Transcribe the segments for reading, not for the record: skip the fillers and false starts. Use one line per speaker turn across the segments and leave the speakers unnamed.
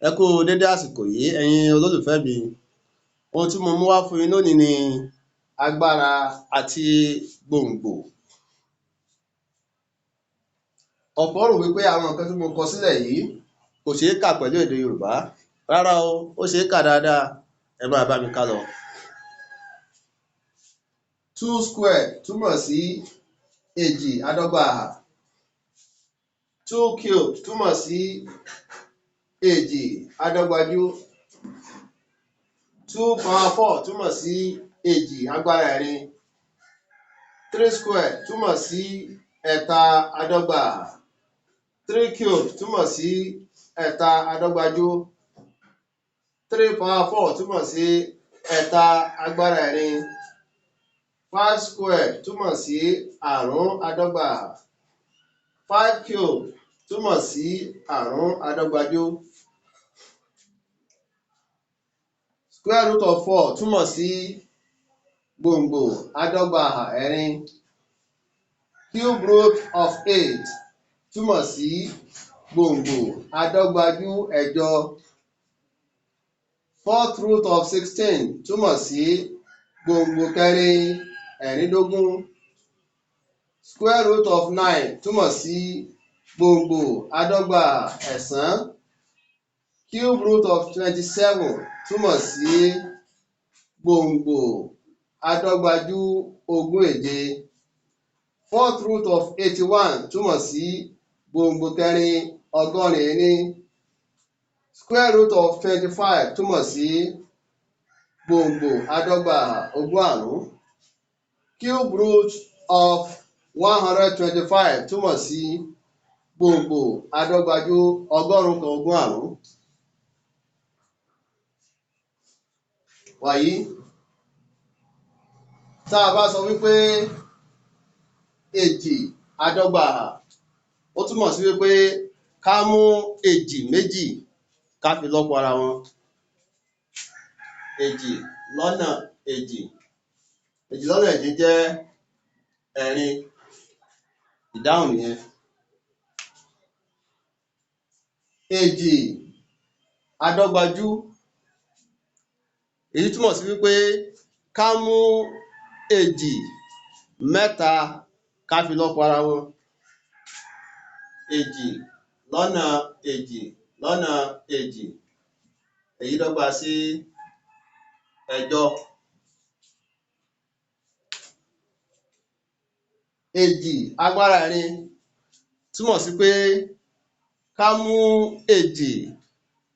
Ẹ kú dédé àsìkò yìí ẹ̀yin olólùfẹ́ mi. Ohun tí mo mú wá fún yín lónìí ni agbára àti gbòǹgbò. Ọ̀pọ̀ rò wípé àwọn nǹkan tí mo kọ sílẹ̀ yìí kò ṣeé kà pẹ̀lú èdè Yorùbá. Rárá o, ó ṣeé kà dáadáa. Ẹ máa bá mi ká lọ. 2 square túmọ̀ sí èjì àádọ́gba àhà. 2 cube túmọ̀ sí èjì àádọ́gbajù. 2 power 4 túmọ̀ sí èjì agbára ẹ̀rin. 3 square túmọ̀ sí ẹ̀ta àádọ́gba àhà. 3 cube túmọ̀ sí ẹ̀ta àádọ́gbajù. 3 power 4 túmọ̀ sí ẹ̀ta agbára ẹ̀rin. 5 square túmọ̀ sí àrún àádọ́gba àhà. 5 cube túmọ̀ sí àrún àádọ́gbajù. Square root of 4 túmọ̀ sí gbòǹgbò àádọ́gba àhà ẹ̀rin. Cube root of 8 túmọ̀ sí gbòǹgbò àádọ́gbajù ẹ̀jọ. 4th root of 16 túmọ̀ sí gbòǹgbò kẹrin ẹ̀rìndógún. Square root of 9 túmọ̀ sí gbòǹgbò àádọ́gba ẹ̀sán. Cube root of 27 túmọ̀ sí gbòǹgbò àádọ́gbajù ogún èje. 4th root of 81 túmọ̀ sí gbòǹgbò kẹrin ọgọ́rin ení. Square root of 25 túmọ̀ sí gbòǹgbò àádọ́gba ogún àrún. Cube root of 125 túmọ̀ sí gbòǹgbò àádọ́gbajù ọgọ́rùn-ún kan ogún àrún. Wàyí, tá a bá sọ wípé èjì àádọ́gba àhà, ó túmọ̀ sí wípé ká mú èjì méjì ká fi lọ́pọ̀ ara wọn. Èjì lọ́nà èjì. Èjì lọ́nà èjì jẹ́ ẹ̀rin. Ìdáhùn nìyẹn. Èjì àádọ́gbajù, èyí túmọ̀ sí wípé ká mú èjì mẹ́ta ká fi lọ́pọ̀ ara wọn. Èjì lọ́nà èjì lọ́nà èjì, èyí dọ́gba sí ẹ̀jọ. Èjì agbára ẹ̀rin túmọ̀ sí pé ká mú èjì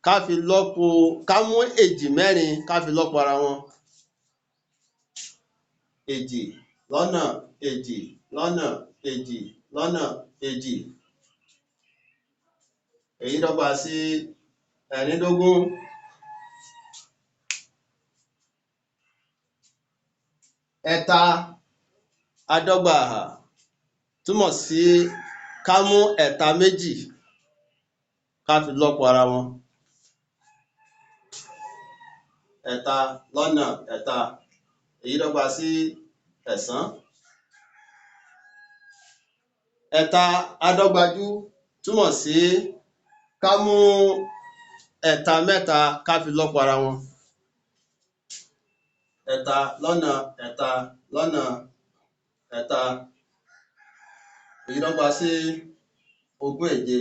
ká fi lọ́pọ̀, ká mú èjì mẹ́rin ká fi lọ́pọ̀ ara wọn. Èjì lọ́nà èjì lọ́nà èjì lọ́nà èjì, èyí dọ́gba sí ẹ̀rìndógún. Ẹ̀ta àádọ́gba àhà túmọ̀ sí ká mú ẹ̀ta méjì ká fi lọ́pọ̀ ara wọn. Ẹ̀ta lọ́nà ẹ̀ta, èyí dọ́gba sí ẹ̀sán. Ẹ̀ta àádọ́gbajù túmọ̀ sí ká mú ẹ̀ta mẹ́ta ká fi lọ́pọ̀ ara wọn. Ẹ̀ta lọ́nà ẹ̀ta lọ́nà ẹ̀ta, èyí dọ́gba sí ogún èje.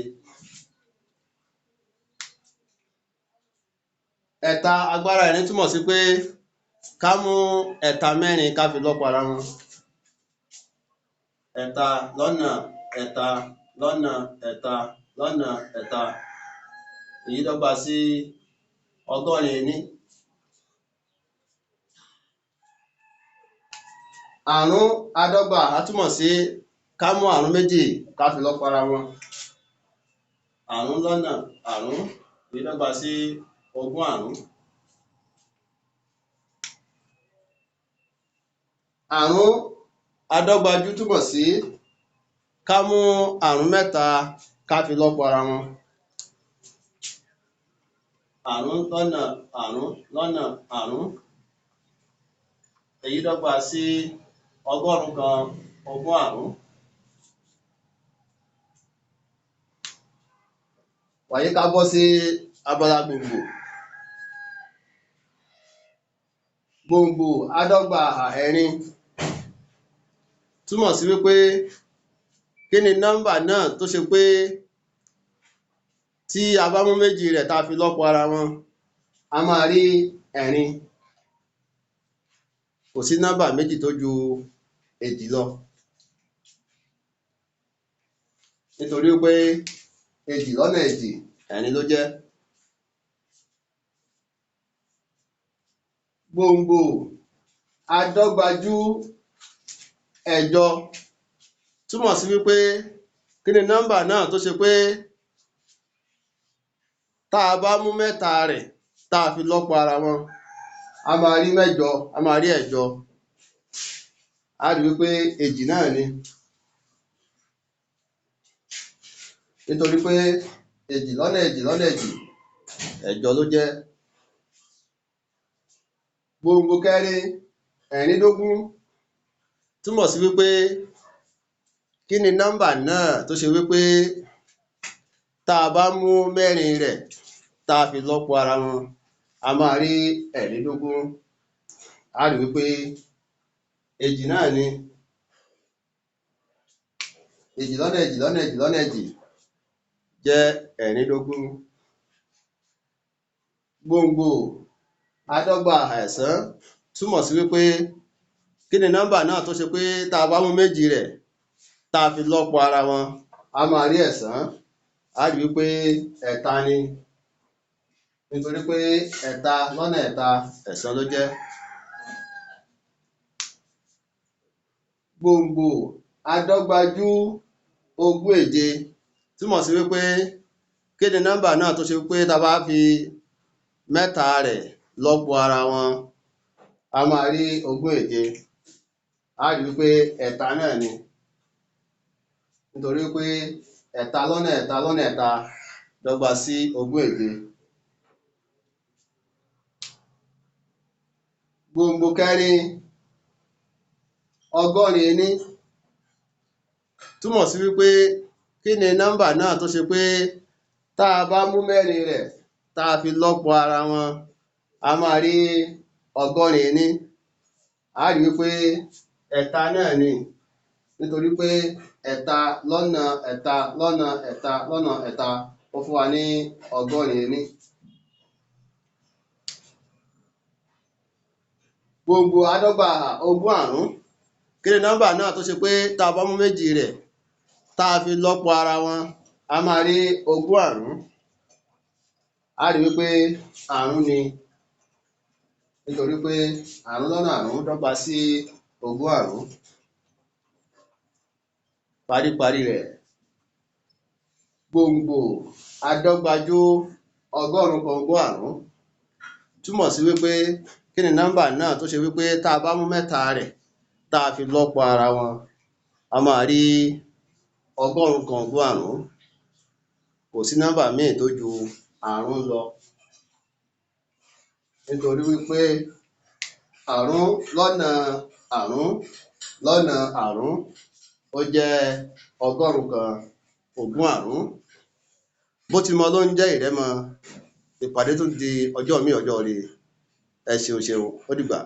Ẹ̀ta agbára ẹ̀rin túmọ̀ sí pé ká mú ẹ̀ta mẹ́rin ká fi lọ́pọ̀ ara wọn. Ẹ̀ta lọ́nà ẹ̀ta lọ́nà ẹ̀ta lọ́nà ẹ̀ta, èyí dọ́gba sí ọgọ́rin ení. Àrún àádọ́gba àhà túmọ̀ sí ká mú àrún méjì ká fi lọ́pọ̀ ara wọn. Àrún lọ́nà àrún, èyí dọ́gba sí ogún àrún. Àrún àádọ́gbajù túmọ̀ sí ká mú àrún mẹ́ta ká fi lọ́pọ̀ ara wọn. Àrún lọ́nà àrún lọ́nà àrún, èyí dọ́gba sí ọgọ́rùn-ún kan ogún àrún. Wàyí ká bọ́ sí abala gbòǹgbò. Gbòǹgbò adọ́gba ẹ̀rin túmọ̀ sí wípé kí ni nọ́mbà náà tó ṣe pé tí a bá mú méjì rẹ̀ tá a fi lọ́pọ̀ ara wọn, a máa rí ẹ̀rin. Kò sí nọ́mbà méjì tó ju èjì lọ. Nítorí pé èjì lọ́nà èjì ẹ̀rin ló jẹ́. Gbòǹgbò adọ́gbajú ẹ̀jọ túmọ̀ sí wípé kí ni nọ́mbà náà tó ṣe pé tá a bá mú mẹ́ta rẹ̀ tá a fi lọ́pọ̀ ara wọn, a máa rí mẹ́jọ, a máa rí ẹ̀jọ. A rí wípé èjì náà ni. Nítorí pé èjì lọ́nà èjì lọ́nà èjì ẹ̀jọ ló jẹ́. Gbòǹgbò kẹrin ẹ̀rìndógún túmọ̀ sí wípé kí ni nọ́mbà náà tó ṣe wípé tá a bá mú mẹ́rin rẹ̀ tá a fi lọ́pọ̀ ara wọn, a máa rí ẹ̀rìndógún. A rí wípé èjì náà ni. Èjì lọ́nà èjì lọ́nà èjì lọ́nà èjì jẹ́ ẹ̀rìndógún. Gbòǹgbò adọ́gba ẹ̀sán túmọ̀ sí wípé kí ni nọ́mbà náà tó ṣe pé tá a bá mú méjì rẹ̀ tá a fi lọ́pọ̀ ara wọn, a máa rí ẹ̀sán. A rí wípé ẹ̀ta ni. Nítorí pé ẹ̀ta lọ́nà ẹ̀ta ẹ̀sán ló jẹ́. Gbòǹgbò adọ́gbajú ogún èje túmọ̀ sí wípé kí ni nọ́mbà náà tó ṣe wípé tá a bá fi mẹ́ta rẹ̀ lọ́pọ̀ ara wọn, a máa rí ogún èje. A rí wípé ẹ̀ta náà ni. Nítorí pé ẹ̀ta lọ́nà ẹ̀ta lọ́nà ẹ̀ta dọ́gba sí ogún èje. Gbòǹgbò kẹrin ọgọ́rin ení túmọ̀ sí wípé kí ni nọ́mbà náà tó ṣe pé tá a bá mú mẹ́rin rẹ̀ tá a fi lọ́pọ̀ ara wọn, a máa rí ọgọ́rin ení. A rí wípé ẹ̀ta náà ni. Nítorí pé ẹ̀ta lọ́nà ẹ̀ta lọ́nà ẹ̀ta lọ́nà ẹ̀ta ó fún wa ní ọgọ́rin ení. Gbòǹgbò adọ́gba ogún àrún kí ni nọ́mbà náà tó ṣe pé tá a bá mú méjì rẹ̀ tá a fi lọ́pọ̀ ara wọn, a máa rí ogún àrún. A rí wípé àrún ni. Nítorí pé àrún lọ́nà àrún dọ́gba sí ogún àrún. Paríparí rẹ̀, gbòǹgbò adọ́gbajú ọgọ́rùn-ún kan ogún àrún túmọ̀ sí wípé kí ni nọ́mbà náà tó ṣe wípé tá a bá mú mẹ́ta rẹ̀ tá a fi lọ́pọ̀ ara wọn, a máa rí ọgọ́rùn-ún kan ogún àrún. Kò sí nọ́mbà míì tó ju àrún lọ. Nítorí wípé àrún lọ́nà àrún lọ́nà àrún ó jẹ́ ọgọ́rùn-ún kan ogún àrún. Bó ti mọ ló ń jẹ́ ìrẹ́mọ. Ìpàdé tún di ọjọ́ míì ọjọ́ ire. Ẹ ṣeun ṣeun, ó dìgbà.